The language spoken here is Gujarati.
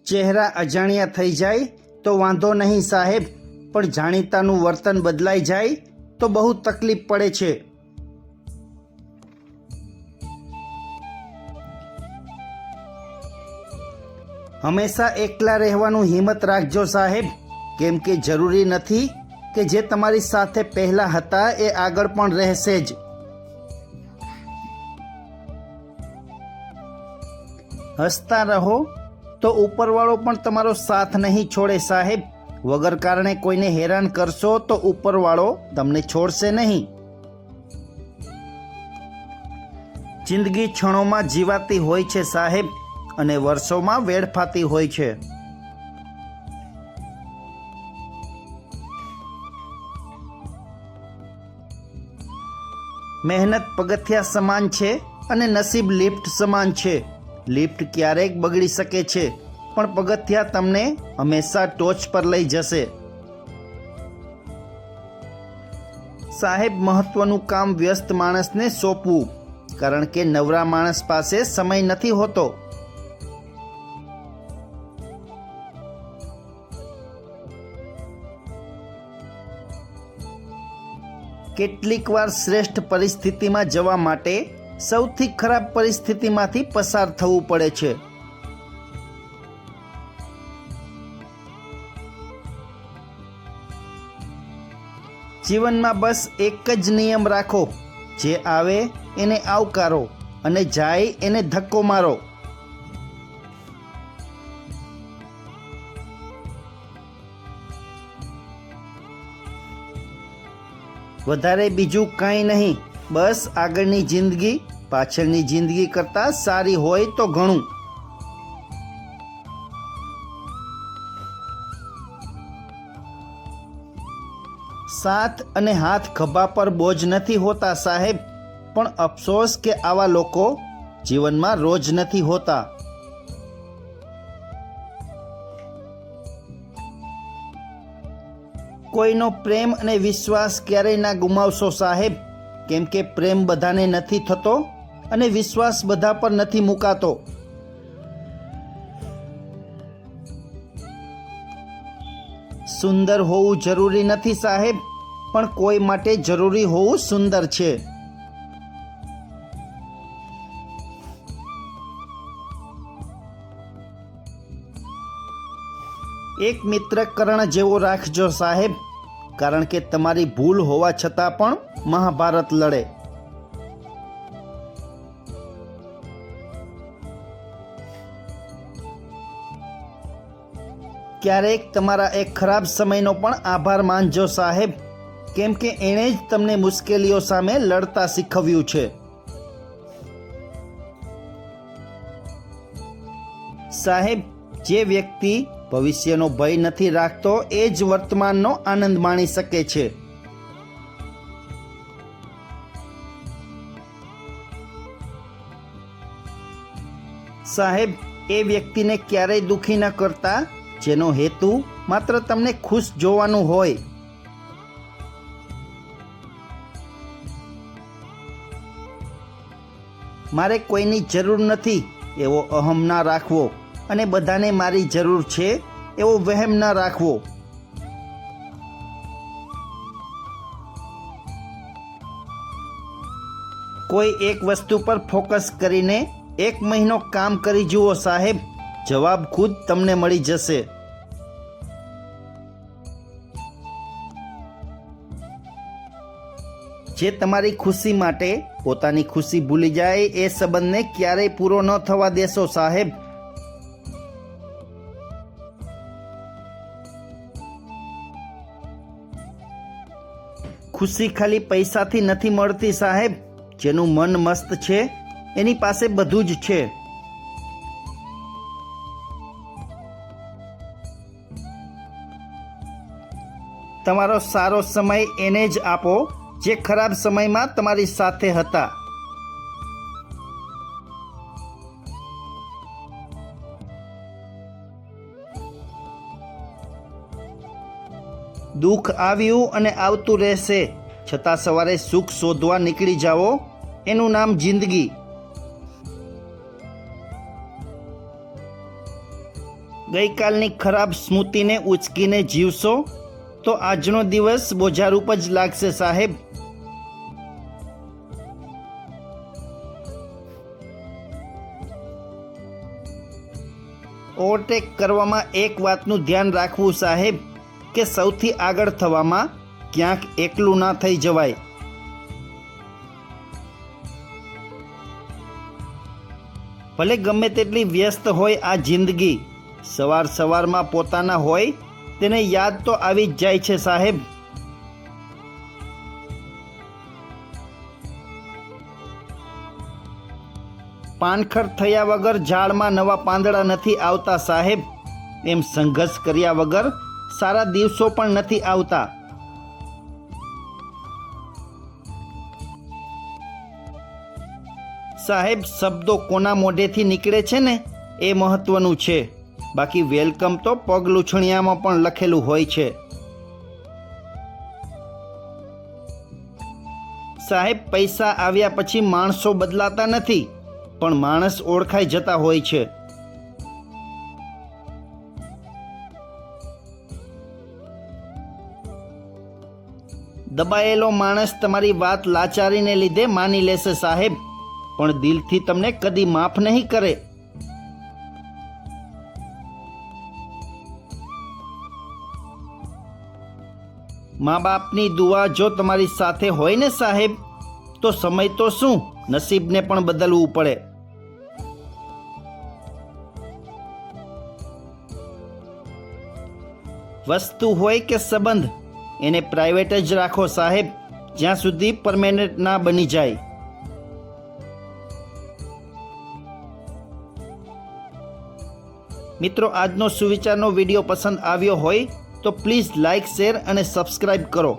ચહેરા અજાણ્યા થઈ જાય તો વાંધો નહીં સાહેબ, પણ જાણીતાનું વર્તન બદલાઈ જાય તો બહુ તકલીફ પડે છે. હંમેશા એકલા રહેવાનું હિંમત રાખજો સાહેબ, કેમ કે જરૂરી નથી કે જે તમારી સાથે પહેલા હતા એ આગળ પણ રહેશે જ. હસતા રહો તો ઉપરવાળો પણ તમારો સાથ નહીં છોડે સાહેબ. વગર કારણે કોઈને હેરાન કરશો તો ઉપરવાળો તમને છોડશે નહીં. જિંદગી ક્ષણોમાં જીવાતી હોય છે સાહેબ, અને વર્ષોમાં વેડફાતી હોય છે. મહેનત પગથિયા સમાન છે અને નસીબ લિફ્ટ સમાન છે. લિફ્ટ ક્યારેક બગડી શકે છે, પણ પગથિયા તમને હંમેશા ટોચ પર લઈ જશે. સાહેબ, મહત્વનું કામ વ્યસ્ત માણસને સોંપવું, કારણ કે નવરા માણસ પાસે સમય નથી હોતો. કેટલીક વાર શ્રેષ્ઠ પરિસ્થિતિમાં જવા માટે સૌથી ખરાબ પરિસ્થિતિમાંથી પસાર થવું પડે છે. જીવનમાં બસ એક જ નિયમ રાખો, જે આવે એને આવકારો અને જાય એને ધક્કો મારો. વધારે બીજું કાંઈ નહીં, બસ આગળની જિંદગી પાછળની જિંદગી કરતાં સારી હોય તો ઘણું. સાથ અને હાથ ખભા પર બોજ નથી હોતા સાહેબ, પણ અફસોસ કે આવા લોકો જીવનમાં રોજ નથી હોતા. કોઈનો પ્રેમ અને વિશ્વાસ ક્યારેય ના ગુમાવશો સાહેબ, કેમ કે પ્રેમ બધાને નથી થતો અને વિશ્વાસ બધા પર નથી મુકાતો. સુંદર હોવું જરૂરી નથી સાહેબ, પણ કોઈ માટે જરૂરી હોવું સુંદર છે. એક મિત્ર કર્ણ જેવો રાખજો સાહેબ, કારણ કે તમારી ભૂલ હોવા છતાં પણ મહાભારત લડે. ક્યારેક તમારા એક ખરાબ સમયનો પણ આભાર માનજો સાહેબ, કેમ કે એણે જ તમને મુશ્કેલીઓ સામે લડતા શીખવ્યું છે. સાહેબ, જે વ્યક્તિ ભવિષ્યનો ભય નથી રાખતો એ જ વર્તમાનનો આનંદ માણી શકે છે. સાહેબ, એ વ્યક્તિને ક્યારેય દુઃખી ન કરતા જેનો હેતુ માત્ર તમને ખુશ જોવાનું હોય. મારે કોઈની જરૂર નથી એવો અહમ ના રાખવો, અને બધાને મારી જરૂર છે એવો વહેમ ન રાખવો. કોઈ એક વસ્તુ પર ફોકસ કરીને 1 મહિનો કામ કરી જુઓ સાહેબ, જવાબ ખુદ તમને મળી જશે. જે તમારી ખુશી માટે પોતાની ખુશી ભૂલી જાય એ સંબંધને ક્યારેય પૂરો ન થવા દેશો સાહેબ. ખુશી ખાલી પૈસાથી નથી મળતી સાહેબ, જેનું મન મસ્ત છે એની પાસે બધું જ છે. તમારો સારો સમય એને જ આપો જે ખરાબ સમયમાં તમારી સાથે હતા. દુઃખ આવ્યું અને આવતું રહેશે, છતાં સવારે સુખ શોધવા નીકળી જાઓ, એનું નામ જિંદગી. ગઈકાલની ખરાબ સ્મૃતિને ઉચકીને જીવશો તો આજનો દિવસ બોજારૂપ જ લાગશે સાહેબ. ઓવરટેક કરવામાં એક વાતનું ધ્યાન રાખવું સાહેબ કે સૌથી આગળ થવામાં ક્યાંક એકલું ના થઈ જવાય. ભલે ગમે તેટલી વ્યસ્ત હોય આ જિંદગી, સવાર સવારમાં પોતાના હોય તેને યાદ તો આવી જ જાય છે સાહેબ. પાનખર થયા વગર ઝાડમાં નવા પાંદડા નથી આવતા સાહેબ. એમ સંઘર્ષ કર્યા વગર સારા દિવસો પણ નથી આવતા. સાહેબ, શબ્દો કોના મોઢેથી નીકળે છે ને એ મહત્વનું છે. બાકી વેલકમ તો પગ લૂછણિયામાં પણ લખેલું હોય છે. સાહેબ, પૈસા આવ્યા પછી માણસો બદલાતા નથી, પણ માણસ ઓળખાઈ જતા હોય છે. દબાયેલો માણસ તમારી વાત લાચારીને લીધે માની લેશે સાહેબ, પણ દિલથી તમને કદી માફ નહીં કરે. મા બાપની દુઆ જો તમારી સાથે હોય ને સાહેબ, તો સમય તો શું નસીબને પણ બદલવું પડે. વસ્તુ હોય કે સંબંધ, એને પ્રાઇવેટ જ રાખો સાહેબ, જ્યાં સુધી પરમેનન્ટ ના બની જાય. મિત્રો, આજનો સુવિચારનો વિડીયો પસંદ આવ્યો હોય તો પ્લીઝ લાઇક, શેર અને સબસ્ક્રાઇબ કરો.